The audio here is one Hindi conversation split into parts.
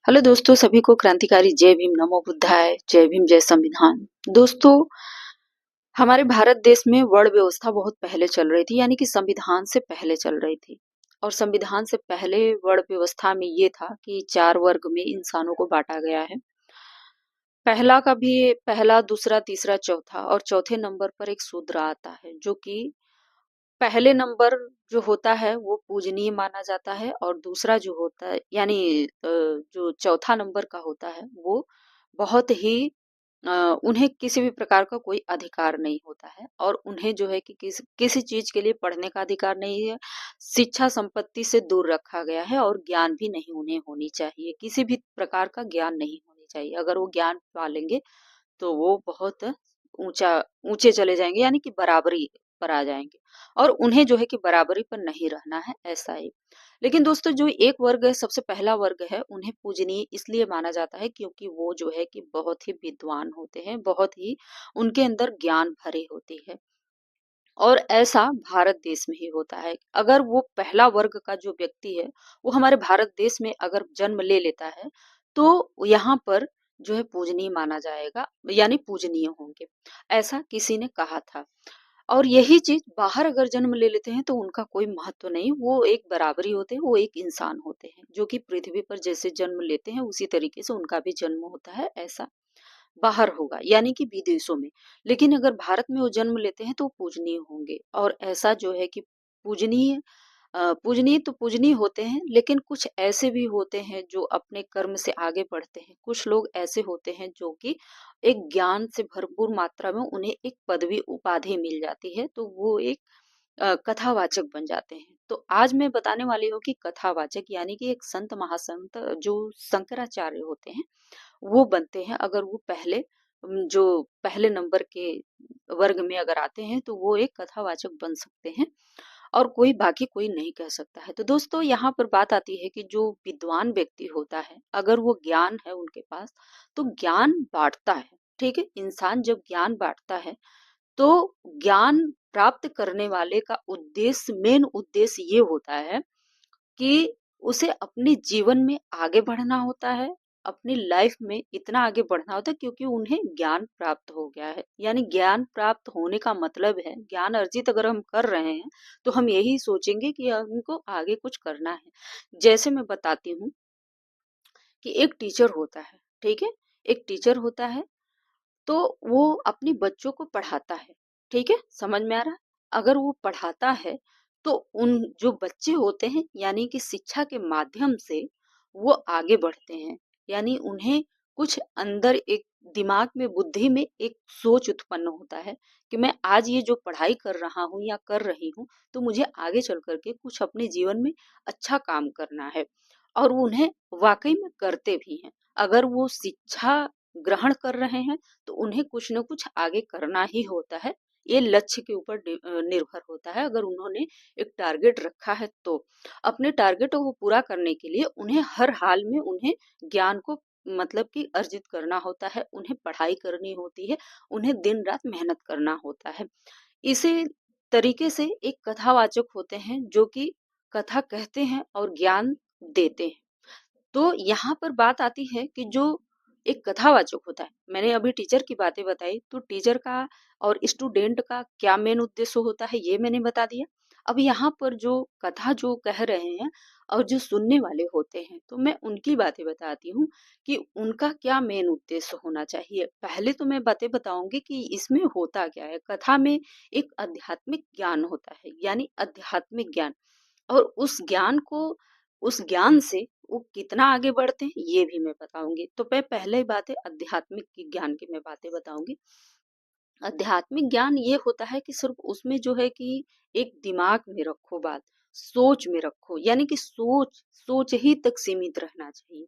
हेलो दोस्तों, सभी को क्रांतिकारी जय भीम, नमो बुद्धाय, जय भीम, जय संविधान। दोस्तों, हमारे भारत देश में वर्ण व्यवस्था बहुत पहले चल रही थी, यानी कि संविधान से पहले चल रही थी। और संविधान से पहले वर्ण व्यवस्था में ये था कि 4 वर्ग में इंसानों को बांटा गया है। पहला का भी पहला, दूसरा, तीसरा, चौथा और चौथे नंबर पर एक शूद्र आता है, जो कि पहले नंबर जो होता है वो पूजनीय माना जाता है और दूसरा जो होता है यानी जो चौथा नंबर का होता है वो बहुत ही अ, उन्हें किसी भी प्रकार का कोई अधिकार नहीं होता है और उन्हें जो है कि किसी चीज के लिए पढ़ने का अधिकार नहीं है। शिक्षा संपत्ति से दूर रखा गया है और ज्ञान भी नहीं उन्हें होनी चाहिए, किसी भी प्रकार का ज्ञान नहीं होनी चाहिए। अगर वो ज्ञान पालेंगे तो वो बहुत ऊंचा ऊंचे चले जाएंगे, यानी कि बराबरी पर आ जाएंगे और उन्हें जो है कि बराबरी पर नहीं रहना है, ऐसा ही। लेकिन दोस्तों, जो एक वर्ग है, सबसे पहला वर्ग है, उन्हें पूजनीय इसलिए माना जाता है क्योंकि वो जो है कि बहुत ही विद्वान होते हैं, बहुत ही उनके अंदर ज्ञान भरे होते हैं। और ऐसा भारत देश में ही होता है। अगर वो पहला वर्ग का जो व्यक्ति है वो हमारे भारत देश में अगर जन्म ले लेता है तो यहाँ पर जो है पूजनीय माना जाएगा, यानी पूजनीय होंगे, ऐसा किसी ने कहा था। और यही चीज बाहर अगर जन्म ले लेते हैं तो उनका कोई महत्व नहीं, वो एक बराबरी होते हैं, वो एक इंसान होते हैं जो कि पृथ्वी पर जैसे जन्म लेते हैं उसी तरीके से उनका भी जन्म होता है, ऐसा बाहर होगा यानी कि विदेशों में। लेकिन अगर भारत में वो जन्म लेते हैं तो पूजनीय होंगे। और ऐसा जो है कि पूजनीय पूजनीय तो पूजनीय होते हैं, लेकिन कुछ ऐसे भी होते हैं जो अपने कर्म से आगे बढ़ते हैं। कुछ लोग ऐसे होते हैं जो कि एक ज्ञान से भरपूर मात्रा में उन्हें एक पदवी उपाधि मिल जाती है, तो वो एक कथावाचक बन जाते हैं। तो आज मैं बताने वाली हूँ कि कथावाचक यानी कि एक संत महासंत जो शंकराचार्य होते हैं वो बनते हैं। अगर वो पहले जो पहले नंबर के वर्ग में अगर आते हैं तो वो एक कथावाचक बन सकते हैं और कोई बाकी कोई नहीं कह सकता है। तो दोस्तों, यहाँ पर बात आती है कि जो विद्वान व्यक्ति होता है, अगर वो ज्ञान है उनके पास तो ज्ञान बांटता है। ठीक है, इंसान जब ज्ञान बांटता है तो ज्ञान प्राप्त करने वाले का उद्देश्य, मेन उद्देश्य ये होता है कि उसे अपने जीवन में आगे बढ़ना होता है, अपनी लाइफ में इतना आगे बढ़ना होता है क्योंकि उन्हें ज्ञान प्राप्त हो गया है। यानी ज्ञान प्राप्त होने का मतलब है, ज्ञान अर्जित अगर हम कर रहे हैं तो हम यही सोचेंगे कि हमको आगे कुछ करना है। जैसे मैं बताती हूँ कि एक टीचर होता है, ठीक है, एक टीचर होता है तो वो अपने बच्चों को पढ़ाता है। ठीक है, समझ में आ रहा है? अगर वो पढ़ाता है तो उन जो बच्चे होते हैं यानी कि शिक्षा के माध्यम से वो आगे बढ़ते हैं। यानी उन्हें कुछ अंदर एक दिमाग में, बुद्धि में एक सोच उत्पन्न होता है कि मैं आज ये जो पढ़ाई कर रहा हूँ या कर रही हूँ तो मुझे आगे चल करके कुछ अपने जीवन में अच्छा काम करना है। और वो उन्हें वाकई में करते भी हैं। अगर वो शिक्षा ग्रहण कर रहे हैं तो उन्हें कुछ न कुछ आगे करना ही होता है। ये लक्ष्य के ऊपर निर्भर होता है। अगर उन्होंने एक टारगेट रखा है तो अपने टारगेटों को पूरा करने के लिए उन्हें हर हाल में उन्हें ज्ञान को मतलब कि अर्जित करना होता है, उन्हें पढ़ाई करनी होती है, उन्हें दिन रात मेहनत करना होता है। इसी तरीके से एक कथावाचक होते हैं जो कि कथा कहते हैं और ज्ञान देते हैं। तो यहाँ पर बात आती है कि जो एक कथावाचक होता है, मैंने अभी टीचर की बातें बताई, तो टीचर का और स्टूडेंट का क्या मेन उद्देश्य होता है ये मैंने बता दिया। अब यहाँ पर जो कथा जो कह रहे हैं और जो सुनने वाले होते हैं तो मैं उनकी बातें बताती हूँ कि उनका क्या मेन उद्देश्य होना चाहिए। पहले तो मैं बातें बताऊंगी कि इसमें होता क्या है। कथा में एक आध्यात्मिक ज्ञान होता है, यानी आध्यात्मिक ज्ञान, और उस ज्ञान से वो कितना आगे बढ़ते हैं ये भी मैं बताऊंगी। तो मैं पहले बात है आध्यात्मिक की ज्ञान की मैं बातें बताऊंगी। आध्यात्मिक ज्ञान ये होता है कि सिर्फ उसमें जो है कि एक दिमाग में रखो बात, सोच में रखो, यानी कि सोच सोच ही तक सीमित रहना चाहिए।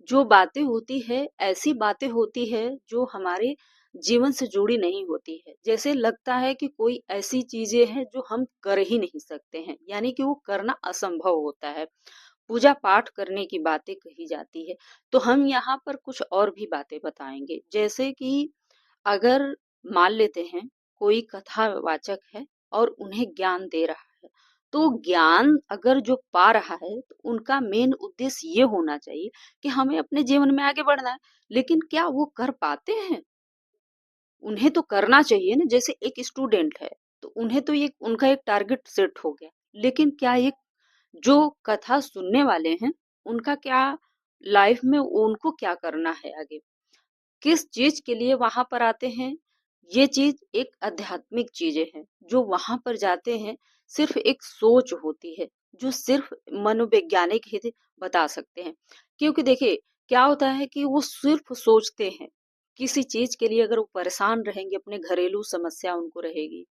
जो बातें होती है ऐसी बातें होती है जो हमारे जीवन से जुड़ी नहीं होती है। जैसे लगता है कि कोई ऐसी चीजें हैं जो हम कर ही नहीं सकते हैं, यानी कि वो करना असंभव होता है। पूजा पाठ करने की बातें कही जाती है। तो हम यहाँ पर कुछ और भी बातें बताएंगे। जैसे कि अगर मान लेते हैं कोई कथावाचक है और उन्हें ज्ञान दे रहा है, तो ज्ञान अगर जो पा रहा है तो उनका मेन उद्देश्य ये होना चाहिए कि हमें अपने जीवन में आगे बढ़ना है। लेकिन क्या वो कर पाते हैं? उन्हें तो करना चाहिए ना। जैसे एक स्टूडेंट है तो उन्हें तो ये उनका एक टारगेट सेट हो गया, लेकिन क्या एक जो कथा सुनने वाले हैं उनका क्या लाइफ में उनको क्या करना है आगे, किस चीज के लिए वहां पर आते हैं? ये चीज एक आध्यात्मिक चीजें हैं जो वहां पर जाते हैं। सिर्फ एक सोच होती है जो सिर्फ मनोवैज्ञानिक ही बता सकते हैं। क्योंकि देखिए क्या होता है कि वो सिर्फ सोचते हैं किसी चीज के लिए। अगर वो परेशान रहेंगे, अपने घरेलू समस्या उनको रहेगी,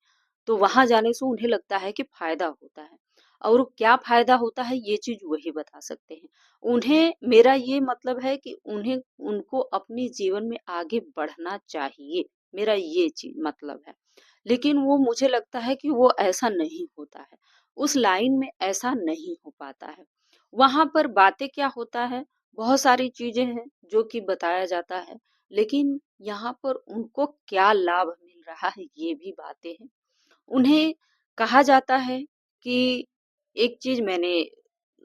तो वहां जाने से उन्हें लगता है कि फायदा होता है। और क्या फायदा होता है ये चीज वही बता सकते हैं। उन्हें मेरा ये मतलब है कि उन्हें उनको अपनी जीवन में आगे बढ़ना चाहिए, मेरा ये चीज मतलब है। लेकिन वो मुझे लगता है कि वो ऐसा नहीं होता है, उस लाइन में ऐसा नहीं हो पाता है। वहां पर बातें क्या होता है, बहुत सारी चीजें हैं जो कि बताया जाता है, लेकिन यहाँ पर उनको क्या लाभ मिल रहा है ये भी बातें हैं। उन्हें कहा जाता है कि एक चीज मैंने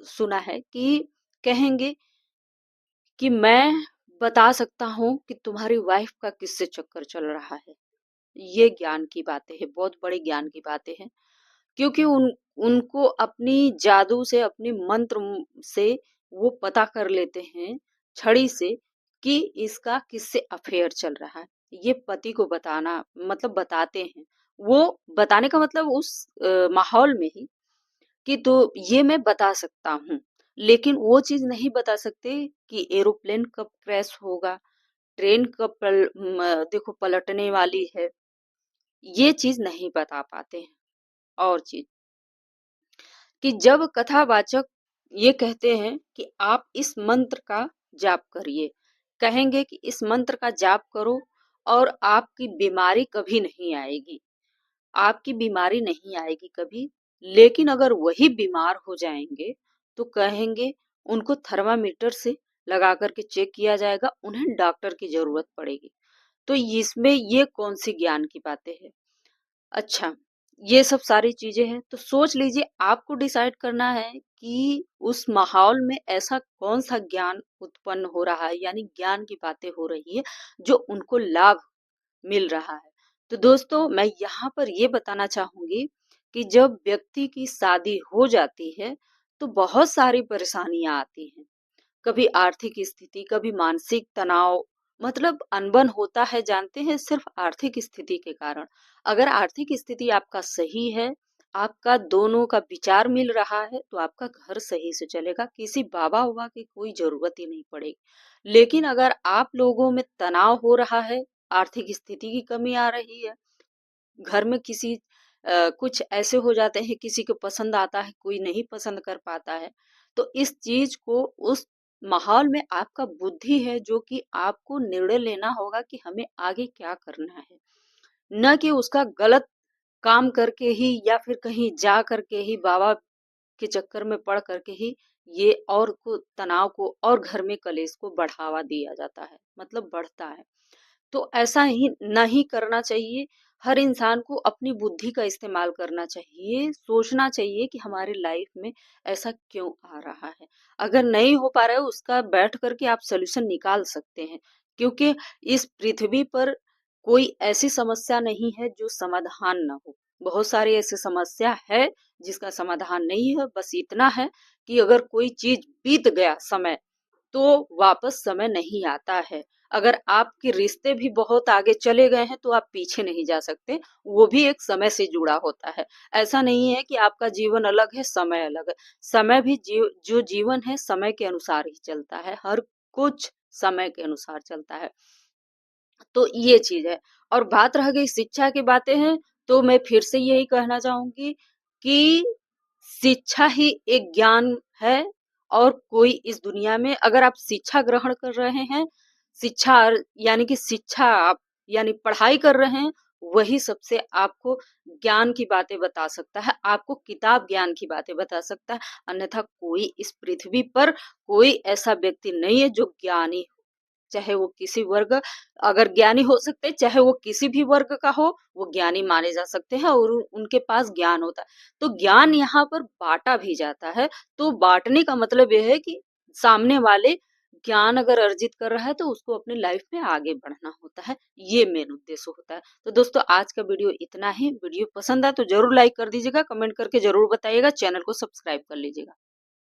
सुना है कि कहेंगे कि मैं बता सकता हूँ कि तुम्हारी वाइफ का किससे चक्कर चल रहा है। ये ज्ञान की बातें हैं, बहुत बड़े ज्ञान की बातें हैं। क्योंकि उनको अपनी जादू से, अपनी मंत्र से वो पता कर लेते हैं छड़ी से कि इसका किससे अफेयर चल रहा है। ये पति को बताना मतलब बताते हैं। वो बताने का मतलब उस माहौल में ही कि तो ये मैं बता सकता हूँ, लेकिन वो चीज नहीं बता सकते कि एरोप्लेन कब क्रैश होगा, ट्रेन कब देखो पलटने वाली है। ये चीज नहीं बता पाते हैं। और चीज कि जब कथावाचक ये कहते हैं कि आप इस मंत्र का जाप करिए, कहेंगे कि इस मंत्र का जाप करो और आपकी बीमारी कभी नहीं आएगी, आपकी बीमारी नहीं आएगी कभी। लेकिन अगर वही बीमार हो जाएंगे तो कहेंगे उनको थर्मामीटर से लगा करके चेक किया जाएगा, उन्हें डॉक्टर की जरूरत पड़ेगी। तो इसमें ये कौन सी ज्ञान की बातें हैं? अच्छा, ये सब सारी चीजें हैं तो सोच लीजिए, आपको डिसाइड करना है कि उस माहौल में ऐसा कौन सा ज्ञान उत्पन्न हो रहा है, यानी ज्ञान की बातें हो रही है जो उनको लाभ मिल रहा है। तो दोस्तों मैं यहाँ पर ये बताना चाहूंगी कि जब व्यक्ति की शादी हो जाती है तो बहुत सारी परेशानियां आती हैं। कभी आर्थिक स्थिति, कभी मानसिक तनाव, मतलब अनबन होता है जानते हैं सिर्फ आर्थिक स्थिति के कारण। अगर आर्थिक स्थिति आपका सही है, आपका दोनों का विचार मिल रहा है तो आपका घर सही से चलेगा, किसी बाबा हुआ की कोई जरूरत ही नहीं पड़ेगी। लेकिन अगर आप लोगों में तनाव हो रहा है, आर्थिक स्थिति की कमी आ रही है, घर में किसी कुछ ऐसे हो जाते हैं, किसी को पसंद आता है, कोई नहीं पसंद कर पाता है, तो इस चीज को उस माहौल में आपका बुद्धि है जो कि आपको निर्णय लेना होगा कि हमें आगे क्या करना है। न कि उसका गलत काम करके ही या फिर कहीं जा करके ही बाबा के चक्कर में पड़ करके ही ये और को तनाव को और घर में कलेश को बढ़ावा दिया जाता है, मतलब बढ़ता है। तो ऐसा ही नहीं करना चाहिए। हर इंसान को अपनी बुद्धि का इस्तेमाल करना चाहिए, सोचना चाहिए कि हमारी लाइफ में ऐसा क्यों आ रहा है। अगर नहीं हो पा रहा है उसका बैठ करके आप सॉल्यूशन निकाल सकते हैं। क्योंकि इस पृथ्वी पर कोई ऐसी समस्या नहीं है जो समाधान ना हो। बहुत सारी ऐसी समस्या है जिसका समाधान नहीं है। बस इतना है कि अगर कोई चीज बीत गया समय तो वापस समय नहीं आता है। अगर आपके रिश्ते भी बहुत आगे चले गए हैं तो आप पीछे नहीं जा सकते, वो भी एक समय से जुड़ा होता है। ऐसा नहीं है कि आपका जीवन अलग है, समय अलग है। समय भी जो जीवन है समय के अनुसार ही चलता है, हर कुछ समय के अनुसार चलता है। तो ये चीज है। और बात रह गई शिक्षा की बातें हैं, तो मैं फिर से यही कहना चाहूंगी कि शिक्षा ही एक ज्ञान है। और कोई इस दुनिया में अगर आप शिक्षा ग्रहण कर रहे हैं, शिक्षा यानी कि शिक्षा आप यानी पढ़ाई कर रहे हैं, वही सबसे आपको ज्ञान की बातें बता सकता है, आपको किताब ज्ञान की बातें बता सकता है। अन्यथा कोई इस पृथ्वी पर कोई ऐसा व्यक्ति नहीं है जो ज्ञानी चाहे वो किसी वर्ग, अगर ज्ञानी हो सकते हैं, चाहे वो किसी भी वर्ग का हो, वो ज्ञानी माने जा सकते हैं और उनके पास ज्ञान होता है। तो ज्ञान यहाँ पर बाँटा भी जाता है। तो बाँटने का मतलब ये है कि सामने वाले ज्ञान अगर अर्जित कर रहा है तो उसको अपनी लाइफ में आगे बढ़ना होता है, ये मेन उद्देश्य होता है। तो दोस्तों आज का वीडियो इतना ही। वीडियो पसंद आए तो ज़रूर लाइक कर दीजिएगा, कमेंट करके ज़रूर बताइएगा, चैनल को सब्सक्राइब कर लीजिएगा।